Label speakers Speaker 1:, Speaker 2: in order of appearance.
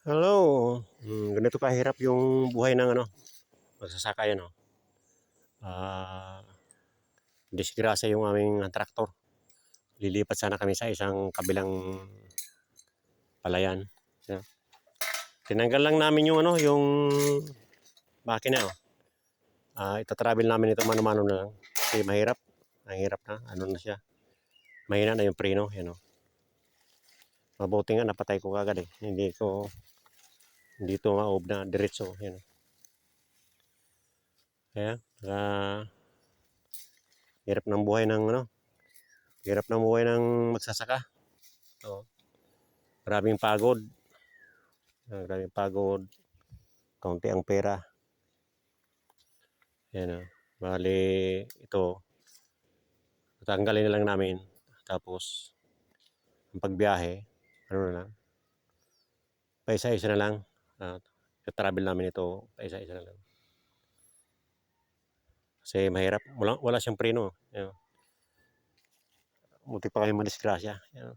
Speaker 1: Hello, ganito kahirap yung buhay ng magsasaka yan, oh. Ah, disgrasya yung aming traktor. Lilipat sana kami sa isang kabilang palayan. Yeah. Tinanggal lang namin yung yung makina, oh. Itatravel namin ito mano-mano na lang. Kasi mahirap. Mahirap na. Ano na siya. Mahina na yung preno. Yan, oh. Mabuti nga napatay ko kagad eh. Hindi to maob na diretso. Yan, oh. Kaya, hirap ng buhay ng hirap ng buhay ng magsasaka. So, maraming pagod. Maraming pagod. Kaunti ang pera. Yan, oh. Bali, ito, tatanggalin na lang namin. Tapos, ang pagbiyahe, ano na lang, paisa-isa na lang. Travel namin ito, paisa-isa na lang. Kasi mahirap. Wala siyang preno. Yan. Buti pa kayo madisgrasya. Yan.